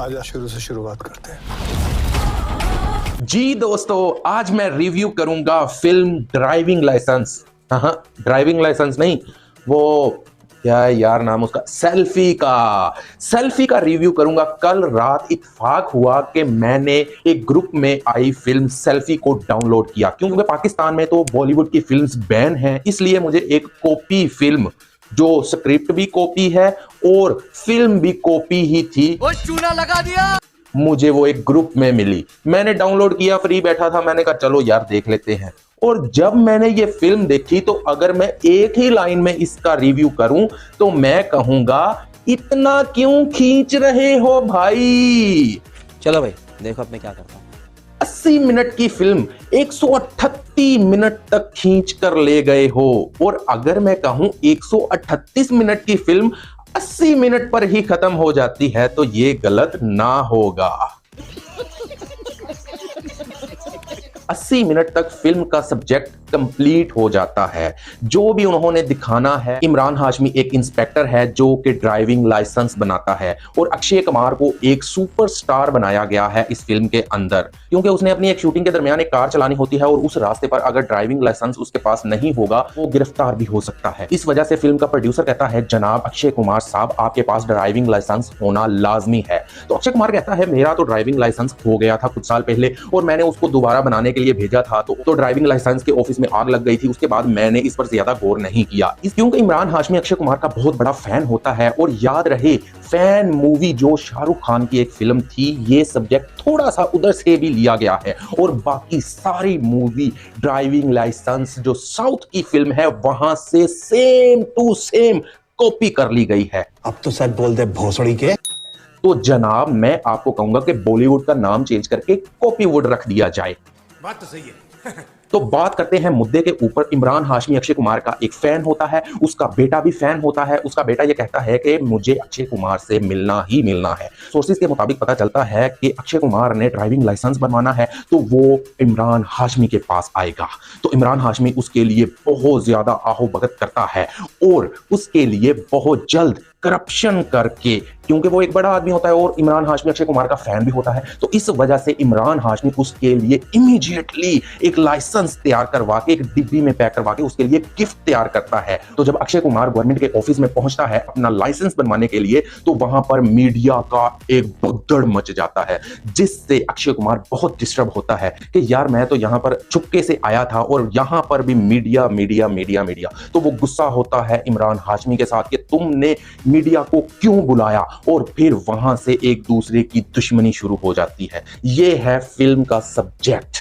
आज शुरू से शुरुआत करते हैं। जी दोस्तों, आज मैं रिव्यू करूंगा फिल्म ड्राइविंग लाइसेंस। हाँ, ड्राइविंग लाइसेंस नहीं, वो क्या है यार नाम उसका, सेल्फी का रिव्यू करूंगा। कल रात इत्तेफाक हुआ कि मैंने एक ग्रुप में आई फिल्म सेल्फी को डाउनलोड किया, क्योंकि पाकिस्तान में तो बॉलीवुड की फिल्म्स बैन हैं, इसलिए मुझे एक कॉपी फिल्म जो स्क्रिप्ट भी कॉपी है और फिल्म भी कॉपी ही थी, वो चूना लगा दिया। मुझे वो एक ग्रुप में मिली। मैंने डाउनलोड किया, फ्री बैठा था, मैंने कहा चलो यार देख लेते हैं। और जब मैंने ये फिल्म देखी तो अगर मैं एक ही लाइन में इसका रिव्यू करूं तो मैं कहूंगा, इतना क्यों खींच रहे हो भाई। चलो भाई देखो अब मैं क्या करता हूं। 80 मिनट की फिल्म 138 मिनट तक खींच कर ले गए हो, और अगर मैं कहूं 138 मिनट की फिल्म 80 मिनट पर ही खत्म हो जाती है तो ये गलत ना होगा। 80 मिनट तक फिल्म का सब्जेक्ट कंप्लीट हो जाता है। जो भी उन्होंने दिखाना है, इमरान हाशमी एक इंस्पेक्टर है जो कि ड्राइविंग लाइसेंस बनाता है, और अक्षय कुमार को एक सुपरस्टार बनाया गया है इस फिल्म के अंदर, क्योंकि उसने अपनी एक शूटिंग के दरमियान एक कार चलानी होती है और उस रास्ते पर अगर ड्राइविंग लाइसेंस उसके पास नहीं होगा वो गिरफ्तार भी हो सकता है। इस वजह से फिल्म का प्रोड्यूसर कहता है, जनाब अक्षय कुमार साहब, आपके पास ड्राइविंग लाइसेंस होना लाजमी है। तो अक्षय कुमार कहता है, मेरा तो ड्राइविंग लाइसेंस हो गया था कुछ साल पहले और मैंने उसको दोबारा बनाने के लिए भेजा था, तो ड्राइविंग लाइसेंस के ऑफिस में आग लग गई थी। उसके बाद मैंने इस पर ज्यादा गौर नहीं किया। क्योंकि इमरान हाशमी अक्षय कुमार का बहुत बड़ा फैन होता है, और याद रहे फैन मूवी जो शाहरुख खान की एक फिल्म थी, ये सब्जेक्ट थोड़ा सा उधर से भी लिया गया है, और बाकी सारी मूवी ड्राइविंग लाइसेंस जो साउथ की फिल्म है वहां से सेम टू सेम कॉपी कर ली गई है। अब तो सच बोल दे भोसड़ी के। तो जनाब मैं आपको कहूंगा कि बॉलीवुड का नाम चेंज करके कॉपीवुड रख दिया जाए। बात तो सही है। तो बात करते हैं मुद्दे के ऊपर। इमरान हाशमी अक्षय कुमार का एक फैन होता है, उसका बेटा भी फैन होता है। उसका बेटा ये कहता है कि मुझे अक्षय कुमार से मिलना ही मिलना है। सोर्सेज के मुताबिक पता चलता है कि अक्षय कुमार ने ड्राइविंग लाइसेंस बनवाना है तो वो इमरान हाशमी के पास आएगा। तो इमरान हाशमी उसके लिए बहुत ज्यादा ahoभगत करता है और उसके लिए बहुत जल्द करप्शन करके, क्योंकि वो एक बड़ा आदमी होता है और इमरान हाशमी अक्षय कुमार का फैन भी होता है, तो इस वजह से इमरान हाशमी उसके लिए इमीडिएटली एक लाइसेंस तैयार करवा के, एक डिब्बी में पैक करवा के उसके लिए गिफ्ट तैयार करता है। तो जब अक्षय कुमार गवर्नमेंट के ऑफिस में पहुंचता है अपना लाइसेंस बनवाने के लिए, तो वहां पर मीडिया का एक भगदड़ मच जाता है, जिससे अक्षय कुमार बहुत डिस्टर्ब होता है कि यार मैं तो यहां पर चुपके से आया था और यहां पर भी मीडिया मीडिया मीडिया मीडिया। तो वो गुस्सा होता है इमरान हाशमी के साथ कि तुमने मीडिया को क्यों बुलाया, और फिर वहां से एक दूसरे की दुश्मनी शुरू हो जाती है। यह है फिल्म का सब्जेक्ट।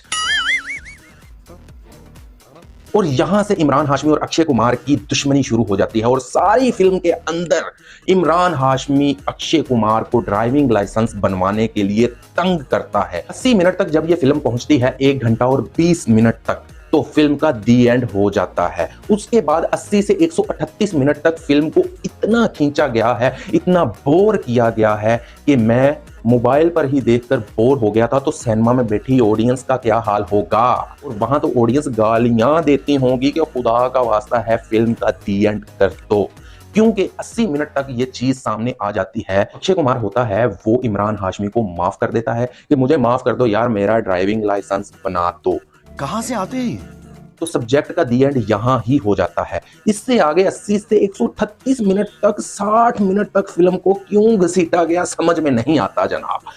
और यहां से इमरान हाशमी और अक्षय कुमार की दुश्मनी शुरू हो जाती है, और सारी फिल्म के अंदर इमरान हाशमी अक्षय कुमार को ड्राइविंग लाइसेंस बनवाने के लिए तंग करता है। 80 मिनट तक जब यह फिल्म पहुंचती है, 1 घंटा और 20 मिनट तक, तो फिल्म का दी एंड हो जाता है। उसके बाद 80 से 138 मिनट तक फिल्म को इतना खींचा गया है, इतना बोर किया गया है कि मैं मोबाइल पर ही देखकर बोर हो गया था। तो सिनेमा में बैठी ऑडियंस का क्या हाल होगा, और वहां तो ऑडियंस गालियां देती होंगी कि खुदा का वास्ता है फिल्म का दी एंड कर दो, क्योंकि 80 मिनट तक ये चीज सामने आ जाती है। अक्षय कुमार होता है वो इमरान हाशमी को माफ कर देता है कि मुझे माफ कर दो यार, मेरा ड्राइविंग लाइसेंस बना दो। कहां से आते हैं? तो सब्जेक्ट का दी एंड यहां ही हो जाता है। इससे आगे 80 से 138 मिनट तक, 60 मिनट तक फिल्म को क्यों घसीटा गया समझ में नहीं आता जनाब।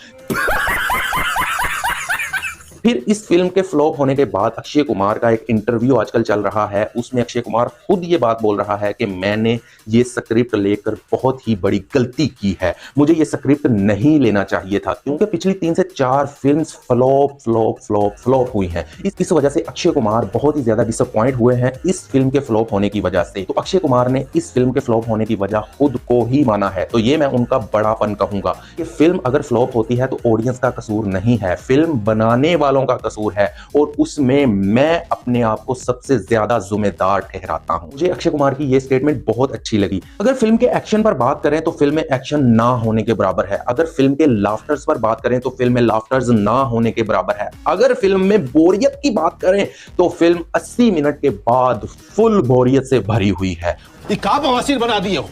फिर इस फिल्म के फ्लॉप होने के बाद अक्षय कुमार का एक इंटरव्यू आजकल चल रहा है, उसमें अक्षय कुमार खुद ये बात बोल रहा है कि मैंने ये स्क्रिप्ट लेकर बहुत ही बड़ी गलती की है, मुझे ये स्क्रिप्ट नहीं लेना चाहिए था, क्योंकि पिछली 3 से 4 films flop flop flop flop हुई हैं। इस वजह से अक्षय कुमार बहुत ही ज्यादा डिसअपॉइंट हुए हैं इस फिल्म के फ्लॉप होने की वजह से। तो अक्षय कुमार ने इस फिल्म के फ्लॉप होने की वजह खुद को ही माना है। तो ये मैं उनका बड़ापन कहूंगा कि फिल्म अगर फ्लॉप होती है तो ऑडियंस का कसूर नहीं है, फिल्म बनाने वालों का कसूर है, और उसमें मैं अपने आप को सबसे ज्यादा जिम्मेदार ठहराता हूं। मुझे अक्षय कुमार की यह स्टेटमेंट बहुत अच्छी लगी। अगर फिल्म के एक्शन पर बात करें तो फिल्म में एक्शन ना होने के बराबर है, अगर फिल्म के लाफ्टर्स पर बात करें तो फिल्म में लाफ्टर्स ना होने के बराबर है, अगर फिल्म में बोरियत की बात करें तो फिल्म 80 मिनट के बाद फुल बोरियत से भरी हुई है। ये का बवासीर बना दिए हो,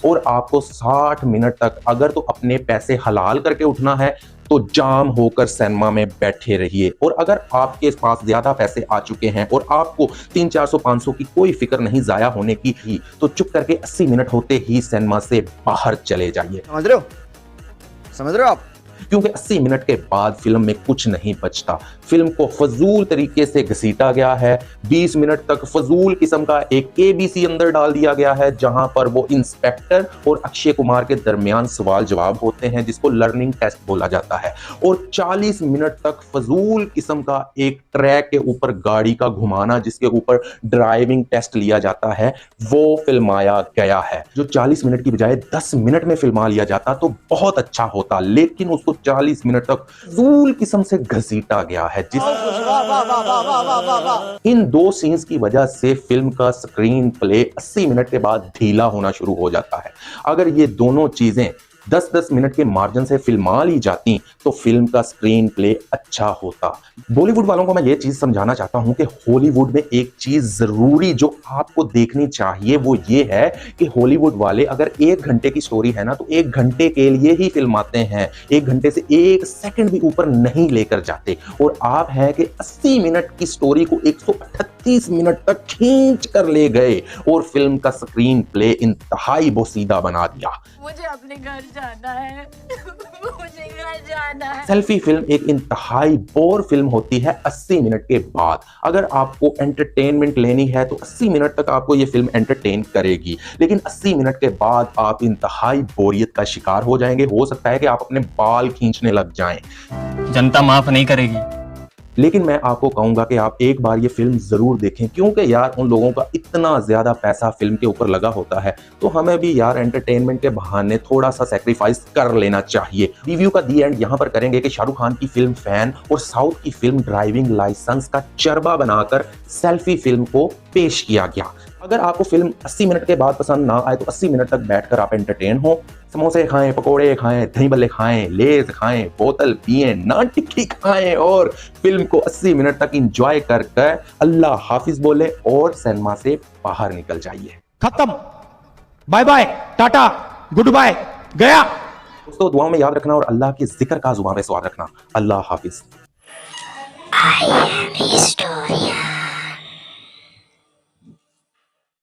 और आपको 60 मिनट तक अगर तो अपने पैसे हलाल करके उठना है तो जाम होकर सिनेमा में बैठे रहिए, और अगर आपके पास ज्यादा पैसे आ चुके हैं और आपको 300-400-500 की कोई फिक्र नहीं जाया होने की ही, तो चुप करके 80 मिनट होते ही सिनेमा से बाहर चले जाइए। समझ रहे हो आप? क्योंकि 80 मिनट के बाद फिल्म में कुछ नहीं बचता। फिल्म को फजूल तरीके से घसीटा गया है। 20 मिनट तक फजूल किस्म का एक केबीसी अंदर डाल दिया गया है, जहां पर वो इंस्पेक्टर और अक्षय कुमार के दरमियान सवाल जवाब होते हैं, जिसको लर्निंग टेस्ट बोला जाता है। और 40 मिनट तक फजूल किस्म का एक ट्रैक के ऊपर गाड़ी का घुमाना, जिसके ऊपर ड्राइविंग टेस्ट लिया जाता है, वो फिल्माया गया है। जो 40 मिनट की बजाय 10 मिनट में फिल्मा लिया जाता तो बहुत अच्छा होता, लेकिन उसको 40 मिनट तक फजूल किस्म से घसीटा गया है। इन दो सीन्स की वजह से फिल्म का स्क्रीन प्ले 80 मिनट के बाद ढीला होना शुरू हो जाता है। अगर ये दोनों चीजें 10-10 मिनट के मार्जिन से फिल्मा ली जाती तो फिल्म का स्क्रीन प्ले अच्छा होता। बॉलीवुड वालों को मैं ये चीज समझाना चाहता हूं कि हॉलीवुड में एक चीज जरूरी जो आपको देखनी चाहिए वो ये है कि हॉलीवुड वाले अगर 1 घंटे की स्टोरी है ना, तो 1 घंटे के लिए ही फिल्माते हैं, 1 घंटे से 1 सेकंड भी ऊपर नहीं लेकर जाते। और आप है कि 80 मिनट की स्टोरी को 138 मिनट तक खींच कर ले गए और फिल्म का स्क्रीन प्ले इंतहाई बोसीदा बना दिया। मुझे अपने घर जाना है। मुझे घर जाना है। सेल्फी फिल्म एक इंतहाई बोर फिल्म होती है 80 मिनट के बाद। अगर आपको एंटरटेनमेंट लेनी है तो 80 मिनट तक आपको ये फिल्म एंटरटेन करेगी, लेकिन 80 मिनट के बाद आप इंतहाई बोरियत का शिकार हो जाएंगे। हो सकता है कि आप अपने बाल खींचने लग जाएं। जनता माफ नहीं करेगी। लेकिन मैं आपको कहूंगा कि आप एक बार ये फिल्म जरूर देखें, क्योंकि यार उन लोगों का इतना ज्यादा पैसा फिल्म के ऊपर लगा होता है, तो हमें भी यार एंटरटेनमेंट के बहाने थोड़ा सा सैक्रिफाइस कर लेना चाहिए। रिव्यू का दी एंड यहां पर करेंगे कि शाहरुख खान की फिल्म फैन और साउथ की फिल्म ड्राइविंग लाइसेंस का चरबा बनाकर सेल्फी फिल्म को पेश किया गया। अगर आपको फिल्म 80 मिनट के बाद पसंद ना आए तो 80 मिनट तक बैठकर आप एंटरटेन हो, समोसे खाएं, पकोड़े खाएं, दही बल्ले खाएं, लेज खाएं, बोतल पिएं, नान टिक्की खाएं और फिल्म को 80 मिनट तक एंजॉय करके अल्लाह हाफिज बोले और सिनेमा से बाहर निकल जाइए। खत्म, bye bye, tata, goodbye, गया। दोस्तों दुआ में याद रखना और अल्लाह के जिक्र का जुबान पे सवार रखना। अल्लाह हाफिज। I am Historia।